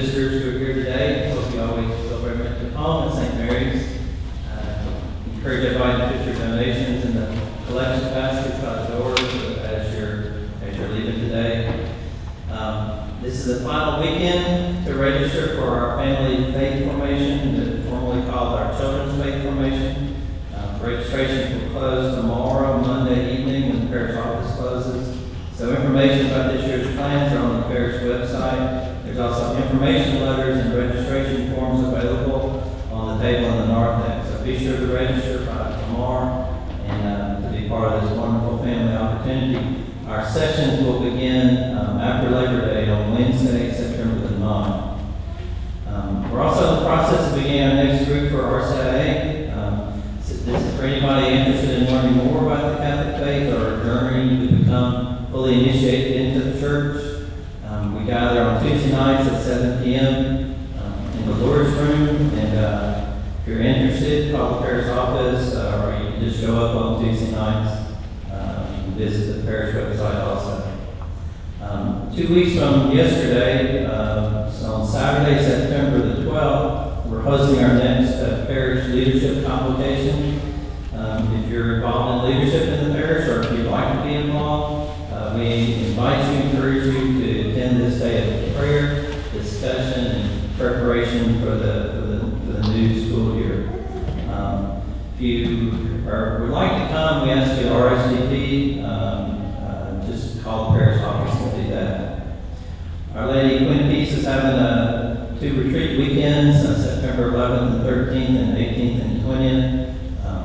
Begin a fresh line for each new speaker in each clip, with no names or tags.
visitors who are here today. Hope you always feel very much at home at St. Mary's. Encourage everybody to put your donations in the collection baskets by the doors as you're leaving today. This is the final weekend to register for our family faith formation, formerly called our children's faith formation. Registration will close tomorrow, Monday evening, when the parish office closes. So information about this year's plans are on the parish website. There's also information letters and registration forms available on the table in the narthex. So be sure to register by tomorrow and to be part of this wonderful family opportunity. Our sessions will begin after Labor Day on Wednesday, September the 9th. We're also in the process of beginning our next group for RCIA. This is for anybody interested in learning more about the Catholic faith or journeying to become fully initiated into the church. We gather on Tuesday nights at 7 p.m. In the Lord's Room. And if you're interested, call the parish office or you can just show up on Tuesday nights. You can visit the parish website also. 2 weeks from yesterday, so on Saturday, September the 12th, we're hosting our next parish leadership convocation. If you're involved in leadership in the parish, or if you'd like to be involved, we invite you, encourage you to attend this day of prayer, discussion, and preparation for the new school year. If you would like to come, we ask you to RSVP. Just call the parish office to do that. Our Lady Queen of Peace is having 2 retreat weekends, September 11th and 13th and 18th and 20th.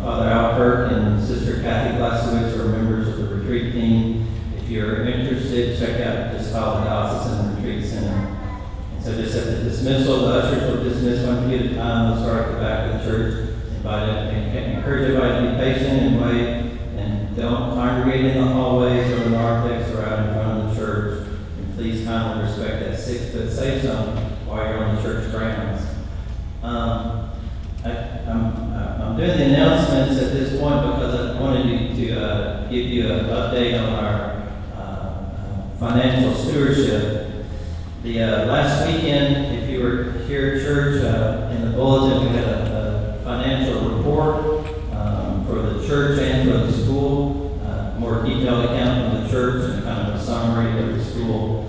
Father Al Kirk and Sister Kathy Glasowitz are members of the retreat team. If you're interested, check out just call the Diocesan Retreat Center. And so just at the dismissal, the ushers will dismiss one few at a time. We'll start at the back of the church. Encourage everybody to be patient and wait, and don't congregate in the hallways or the narthex or out in front of the church. And please kindly respect that 6-foot safe zone while you're on the church grounds. I'm doing the announcements at this point because I wanted to give you an update on our financial stewardship. The last weekend, if you were here at church, in the bulletin we had a financial report for the church and for the school, more detailed account from the church and kind of a summary of the school.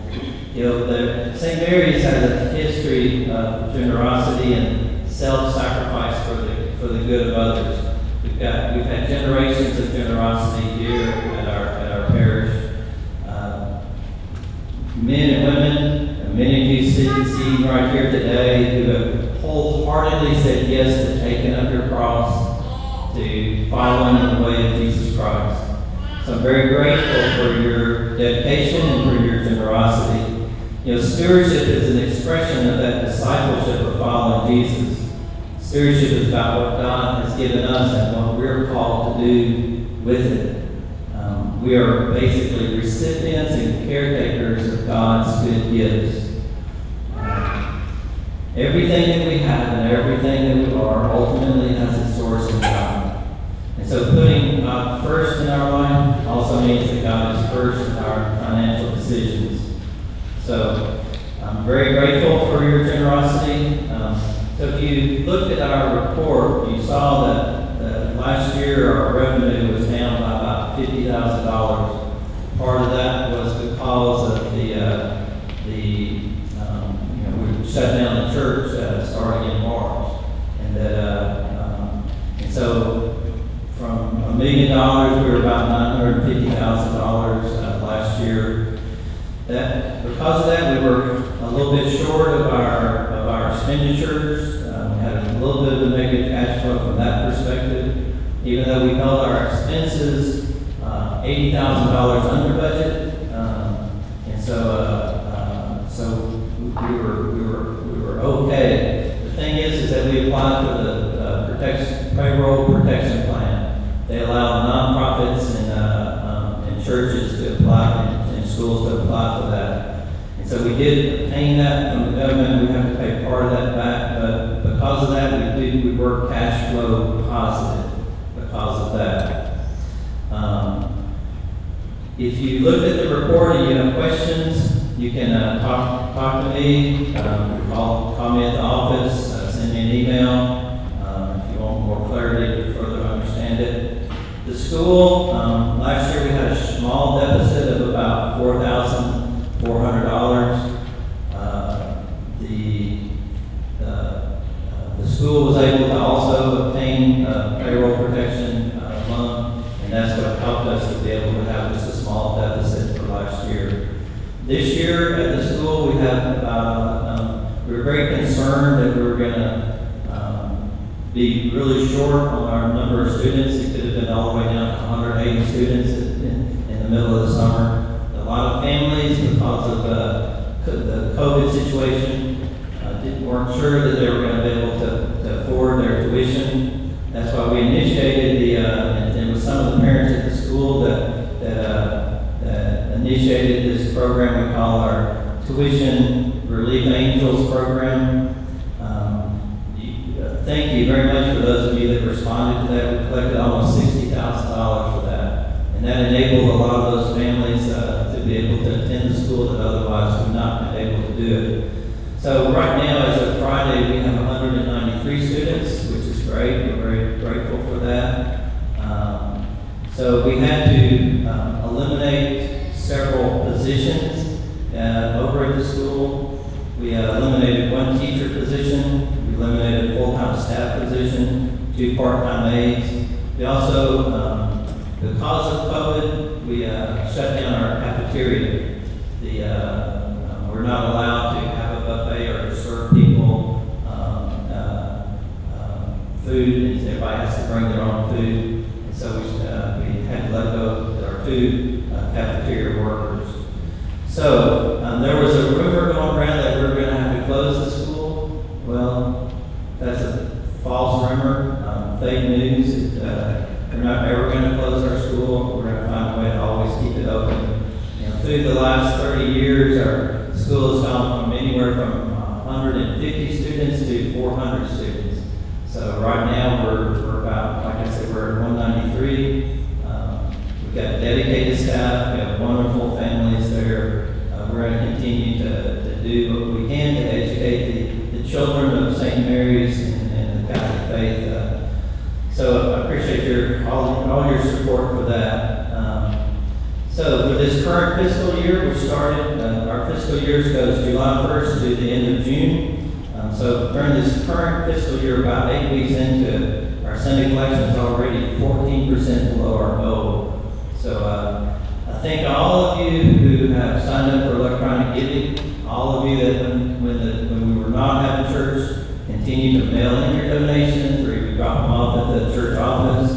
St. Mary's has a history of generosity and self-sacrifice for the good of others. We've had generations of generosity here at our parish. Men and women, and many of you see right here today, who have wholeheartedly said yes to taking up your cross, to following in the way of Jesus Christ. So I'm very grateful for your dedication and for your generosity. Stewardship is an expression of that discipleship of following Jesus. Stewardship is about what God has given us and what we're called to do with it. We are basically recipients and caretakers of God's good gifts. Everything that we have and everything that we are ultimately has its source in God. And so putting God first in our life also means that God is first in our financial decisions. So I'm very grateful for your generosity. So if you looked at our report, you saw that last year our revenue was down by about $50,000. Part of that was because of we shut down the church starting in March, and so from $1 million we were about $950,000 last year. Because of that, we were a little bit short of our expenditures. We had a little bit of a negative cash flow from that perspective, even though we held our expenses $80,000 under budget, and so we were okay. The thing is that we applied for the payroll protection plan. They allow nonprofits and churches to apply and schools to apply for that. And so we did obtain that from the government. We have to pay part of that back, but because of that, we were cash flow positive because of that. If you looked at the report and you have questions, You can talk to me, call me at the office, send me an email if you want more clarity to further understand it. The school, last year we had a small deficit of about $4,400. The school was able to also obtain a payroll protection loan, and that's what helped us to be able to have just a small deficit for last year. This year at the school, we have we were very concerned that we were going to be really short on our number of students. It could have been all the way down to 180 students in the middle of the summer. A lot of families, because of the COVID situation, weren't sure that they were going to be able to afford their tuition. That's why we initiated and it was some of the parents at the school that initiated this program we call our Tuition Relief Angels program. Thank you very much for those of you that responded to that. We collected almost $60,000 for that. And that enabled a lot of those families to be able to attend the school that otherwise would not been able to do it. So right now, as of Friday, we have 193 students, which is great. We're very grateful for that. So we had to eliminate several positions over at the school. We eliminated one teacher position. We eliminated a full-time staff position, 2 part-time aides. We also, because of COVID, we shut down our cafeteria. We're not allowed to have a buffet or to serve people food, and everybody has to bring their own food. And so we had to let go of our 2 cafeteria workers. So there was a rumor going around that we were going to have to close the school. Well, that's a false rumor, fake news. We're not ever going to close our school. We're going to find a way to always keep it open. Through the last 30 years, our school has gone from anywhere from 150 students to 400 students. So right now we're about, like I said, we're at 193. We've got dedicated staff. We have wonderful families there. We're going to continue to do what we can to educate the children of St. Mary's and the Catholic faith. So I appreciate all your support for that. So for this current fiscal year, we started, our fiscal year goes July 1st to the end of June. So during this current fiscal year, about 8 weeks into it, our Sunday collection is already 14% below our goal. So I thank all of you who have signed up for electronic giving, all of you that when we were not having church, continue to mail in your donations or you drop them off at the church office.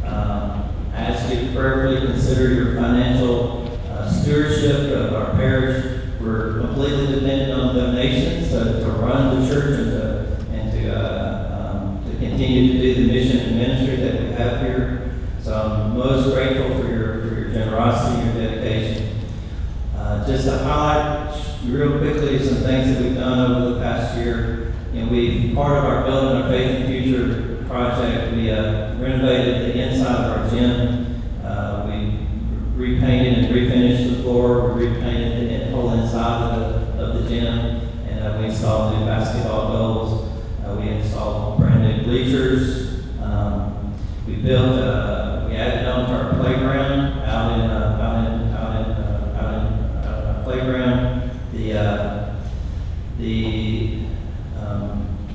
I ask you to prayerfully consider your financial stewardship of our parish. We're completely dependent on donations to run the church and to continue to do the mission and ministry that we have here. So I'm most grateful for your generosity and your dedication. Just to highlight real quickly some things that we've done over the past year. Part of our Building Our Faith and Future project, we renovated the inside of our gym. We repainted and refinished the floor. We repainted the whole inside of the gym, and we installed new basketball goals. We installed brand new bleachers. We added on to our playground out in our playground.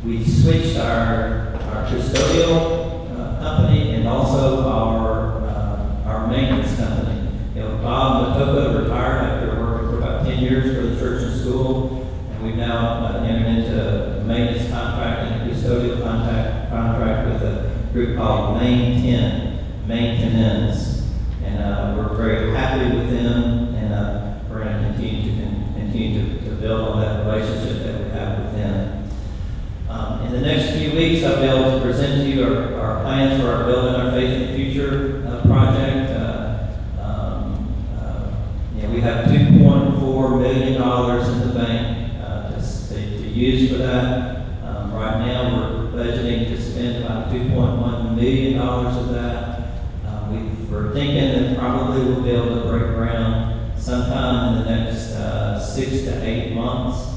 We switched our custodial company and also our maintenance company. Bob Matoko retired after working for about 10 years for the church and school, and we've now entered into a maintenance contract and a custodial contract with a group called Maintenance, and we're very happy with them, and we're going to continue to build on that relationship that we have with them. In the next few weeks, I'll be able to present to you our plans for our Building Our Faith and Future project. We have $2.4 million in the bank to use for that. Right now, we're budgeting to spend about $2.1 million of that. We're thinking that probably we'll be able to break ground sometime in the next 6 to 8 months.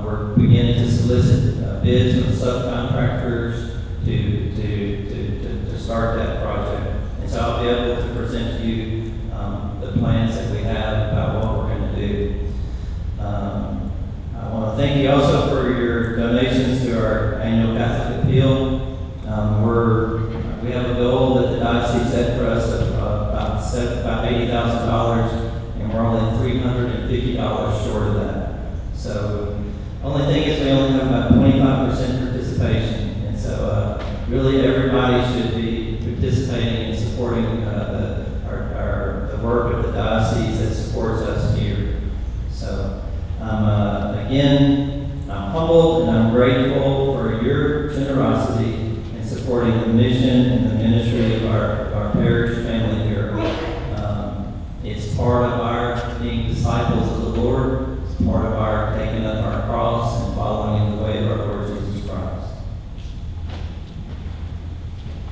We're beginning to solicit bids from subcontractors to start that project. And so I'll be able to present to you the plans that we have about what we're going to do. I want to thank you also for your donations to our annual Catholic appeal. We have a goal that the diocese set for us of about $80,000, and we're only $350 short of that. So, only thing is we only have about 25% participation, and so really everybody should be participating and supporting the work of the diocese that supports us here. So, I'm humbled and I'm grateful for your generosity in supporting the mission and the ministry of our parish family here. It's part of our being disciples of the Lord. It's part of